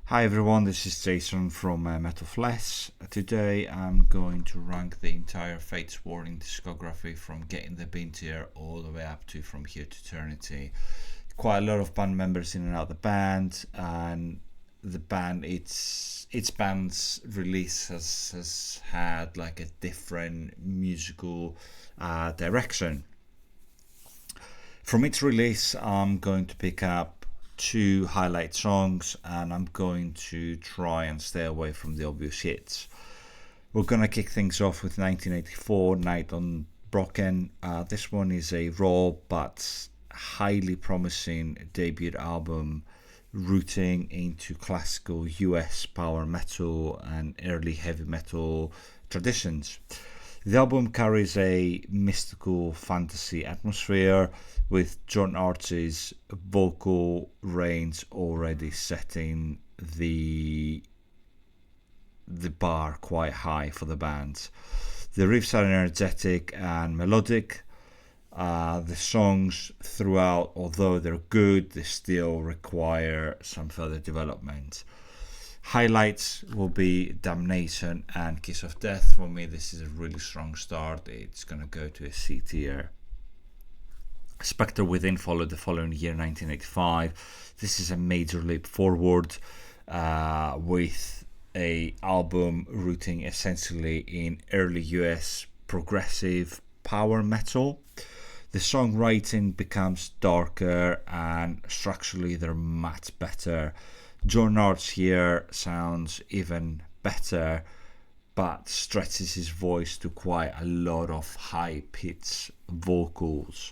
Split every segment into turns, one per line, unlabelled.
Hi everyone, this is Jason from Metal Flesh. Today I'm going to rank the entire Fates Warning discography from Getting the Bin tier all the way up to From Here to Eternity. Quite a lot of band members in and out of the band, and the band, its band's release has had like a different musical direction. From its release, I'm going to pick up two highlight songs, and I'm going to try and stay away from the obvious hits. We're gonna kick things off with 1984 Night on Broken. This one is a raw but highly promising debut album rooting into classical US power metal and early heavy metal traditions. The album carries a mystical fantasy atmosphere, with John Arch's vocal range already setting the bar quite high for the band. The riffs are energetic and melodic. The songs throughout, although they're good, they still require some further development. Highlights will be Damnation and Kiss of Death. For me, this is a really strong start. It's going to go to a C tier. Spectre Within followed the following year, 1985. This is a major leap forward with a album rooting essentially in early US progressive power metal. The songwriting becomes darker and structurally they're much better. John Arch here sounds even better, but stretches his voice to quite a lot of high-pitched vocals.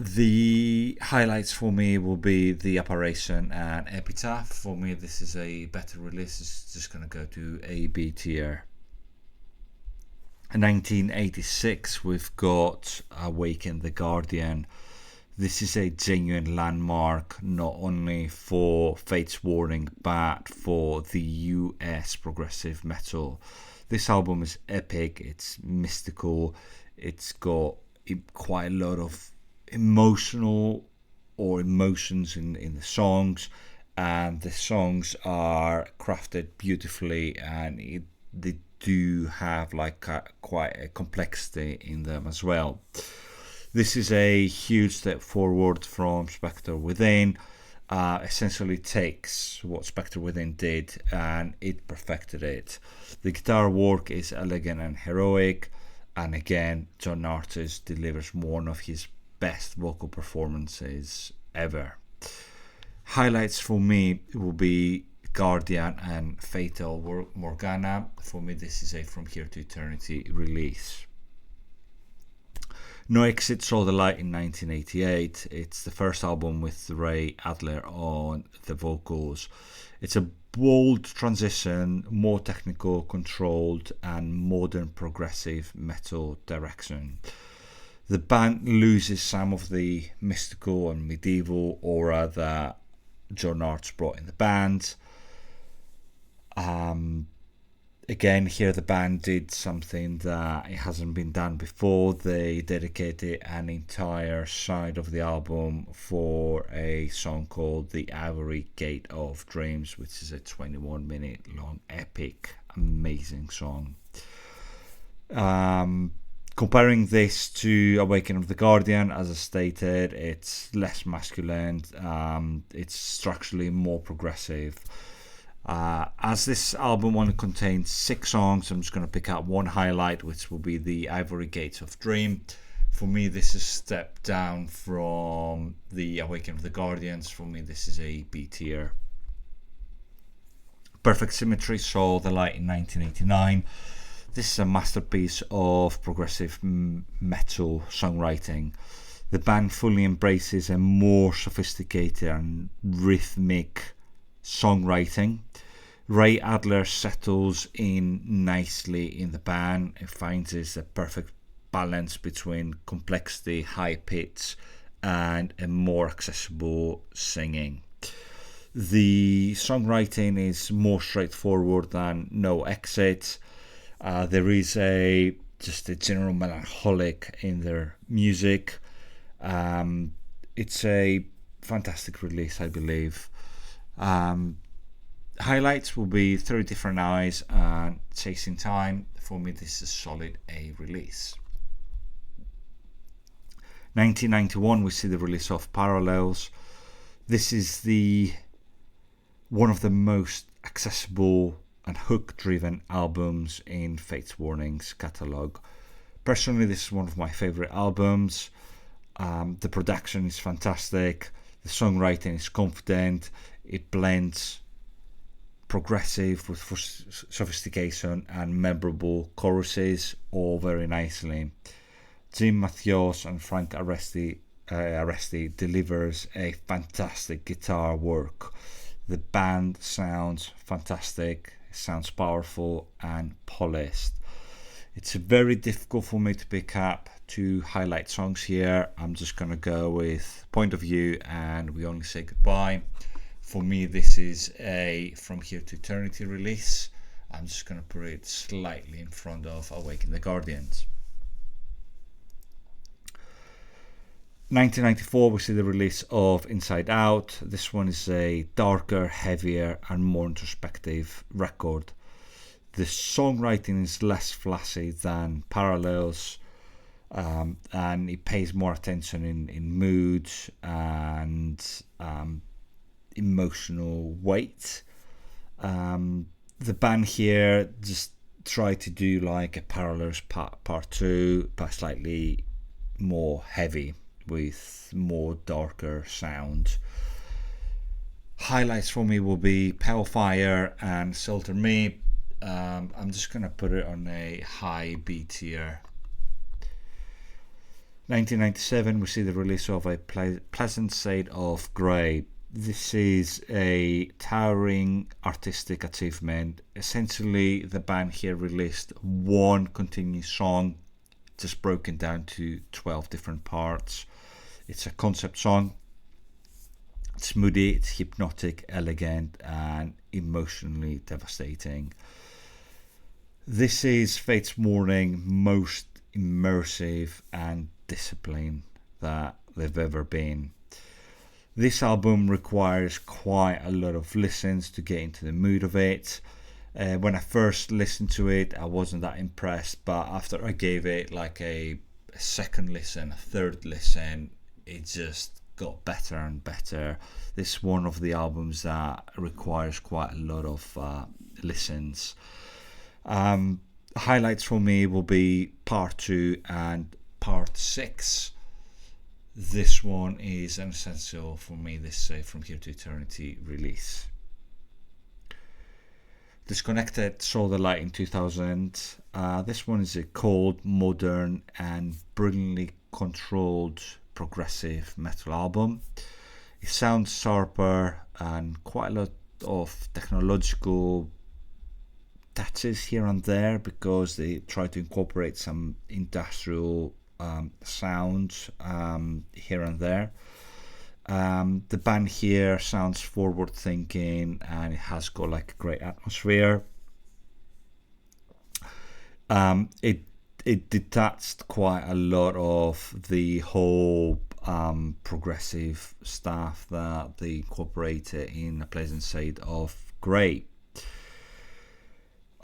The highlights for me will be The Apparition and Epitaph. For me, this is a better release. It's just going to go to a B tier. In 1986, we've got Awaken the Guardian. This is a genuine landmark, not only for Fates Warning, but for the US progressive metal. This album is epic, it's mystical, it's got quite a lot of emotional or emotions in the songs, and the songs are crafted beautifully, and they do have like quite a complexity in them as well. This is a huge step forward from Spectre Within. Essentially takes what Spectre Within did and it perfected it. The guitar work is elegant and heroic, and again John Artis delivers one of his best vocal performances ever. Highlights for me will be Guardian and Fatal Morgana. For me, this is a From Here to Eternity release. No Exit saw the light in 1988. It's the first album with Ray Adler on the vocals. It's a bold transition, more technical, controlled, and modern progressive metal direction. The band loses some of the mystical and medieval aura that John Arch brought in the band. Again, here the band did something that it hasn't been done before. They dedicated an entire side of the album for a song called The Ivory Gate of Dreams, which is a 21-minute long, epic, amazing song. Comparing this to Awakening of the Guardian, as I stated, it's less masculine, it's structurally more progressive. As this album only contains 6 songs, I'm just going to pick out one highlight, which will be The Ivory Gates of Dream. For me, this is a step down from the Awakening of the Guardians. For me, this is a B tier. Perfect Symmetry saw the light in 1989. This is a masterpiece of progressive metal songwriting. The band fully embraces a more sophisticated and rhythmic songwriting. Ray Adler settles in nicely in the band. It finds a perfect balance between complexity, high pitch, and a more accessible singing. The songwriting is more straightforward than No Exit. There is just a general melancholic in their music. It's a fantastic release, I believe. Highlights will be 30 Different Eyes and Chasing Time. For me, this is solid A release. 1991, we see the release of Parallels. This is one of the most accessible and hook-driven albums in Fates Warning's catalogue. Personally, this is one of my favourite albums. The production is fantastic. The songwriting is confident. It blends progressive with sophistication and memorable choruses all very nicely. Jim Mathios and Frank Aresti delivers a fantastic guitar work. The band sounds fantastic, it sounds powerful and polished. It's very difficult for me to pick up two highlight songs here. I'm just going to go with Point of View and We Only Say Goodbye. For me, this is a From Here to Eternity release. I'm just going to put it slightly in front of Awaken the Guardians. 1994, we see the release of Inside Out. This one is a darker, heavier and more introspective record. The songwriting is less flashy than Parallels, and it pays more attention in mood and emotional weight. The band here just try to do like a Parallels part 2, but slightly more heavy with more darker sound. Highlights for me will be Pale and Shelter Me. I'm just going to put it on a high B tier. 1997, we see the release of A Pleasant Shade of Grey. This is a towering artistic achievement. Essentially, the band here released one continuous song, just broken down to 12 different parts. It's a concept song. It's moody, it's hypnotic, elegant, and emotionally devastating. This is Fates Warning most immersive and disciplined that they've ever been. This album requires quite a lot of listens to get into the mood of it. When I first listened to it, I wasn't that impressed, but after I gave it like a second listen, a third listen, it just got better and better. This is one of the albums that requires quite a lot of listens. Highlights for me will be part 2 and part 6. This one is an essential for me, this From Here to Eternity release. Disconnected saw the light in 2000. This one is a cold, modern and brilliantly controlled progressive metal album. It sounds sharper and quite a lot of technological touches here and there because they try to incorporate some industrial sounds here and there. The band here sounds forward thinking and it has got like a great atmosphere. It detached quite a lot of the whole progressive stuff that they incorporated in A Pleasant Shade of Grey.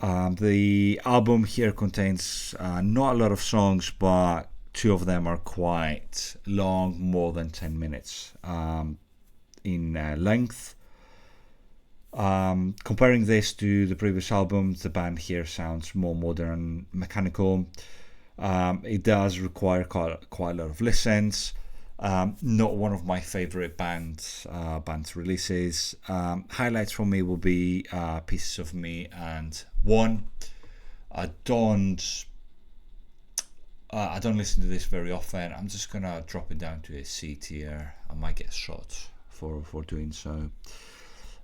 The album here contains not a lot of songs, but 2 of them are quite long, more than 10 minutes in length. Comparing this to the previous albums, the band here sounds more modern and mechanical. It does require quite a lot of listens. Not one of my favorite band's releases. Highlights for me will be Pieces of Me and One. I don't listen to this very often. I'm just gonna drop it down to a C tier. I might get shot for doing so.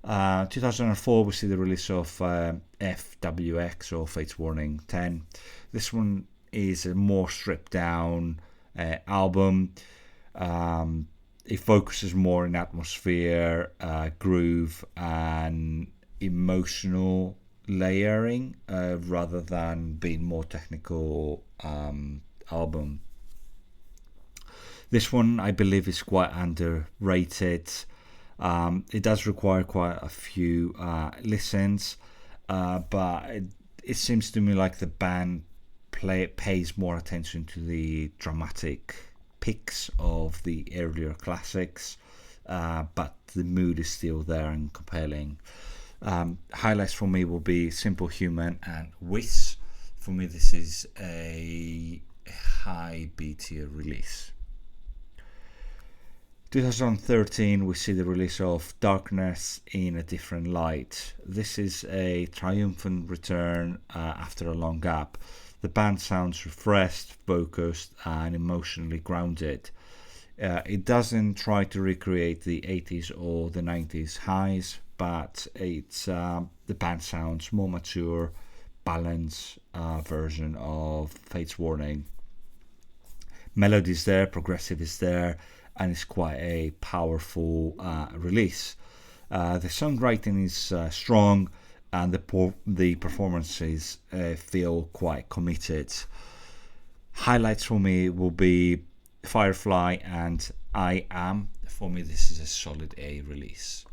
2004, we see the release of FWX or Fates Warning 10. This one is a more stripped down album. It focuses more in atmosphere, groove and emotional layering rather than being more technical album. This one I believe is quite underrated. It does require quite a few listens, but it seems to me like the band pays more attention to the dramatic picks of the earlier classics, but the mood is still there and compelling. Highlights for me will be Simple Human and Wish. For me, this is a high B tier release. 2013, we see the release of Darkness in a Different Light. This is a triumphant return after a long gap. The band sounds refreshed, focused, and emotionally grounded. It doesn't try to recreate the 80s or the 90s highs, but it's the band sounds more mature, balanced version of Fate's Warning. Melody is there, progressive is there, and it's quite a powerful release. The songwriting is strong, and the performances feel quite committed. Highlights for me will be Firefly and I Am. For me, this is a solid A release.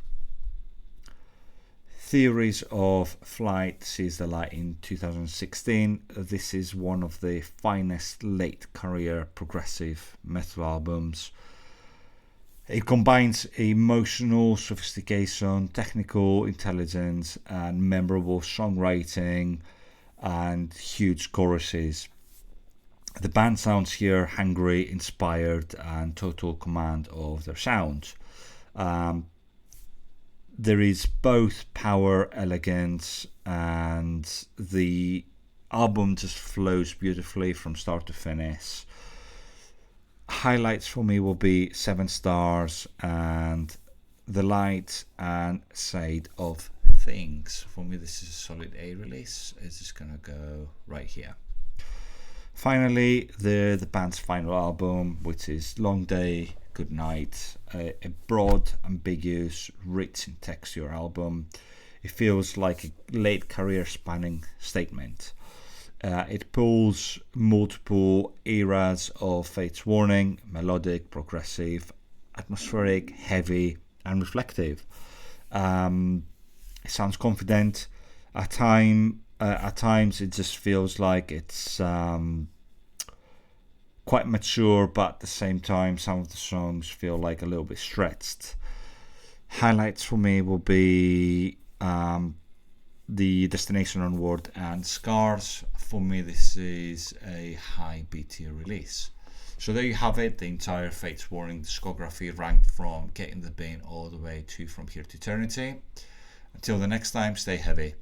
Theories of Flight sees the light in 2016. This is one of the finest late career progressive metal albums. It combines emotional sophistication, technical intelligence, and memorable songwriting and huge choruses. The band sounds here hungry, inspired, and total command of their sound. There is both power, elegance, and the album just flows beautifully from start to finish. Highlights for me will be 7 stars and The Light and Side of Things. For me, this is a solid A release. It's just gonna go right here. Finally, the band's final album, which is Long Day, Good Night, a broad, ambiguous, rich in texture album. It feels like a late career spanning statement. It pulls multiple eras of Fate's Warning: melodic, progressive, atmospheric, heavy, and reflective. It sounds confident. At times, it just feels like it's quite mature, but at the same time, some of the songs feel like a little bit stretched. Highlights for me will be the Destination Onward and Scars. For me, this is a high B tier release. So there you have it, the entire Fate's Warning discography, ranked from Get in the Bin all the way to From Here to Eternity. Until the next time, stay heavy.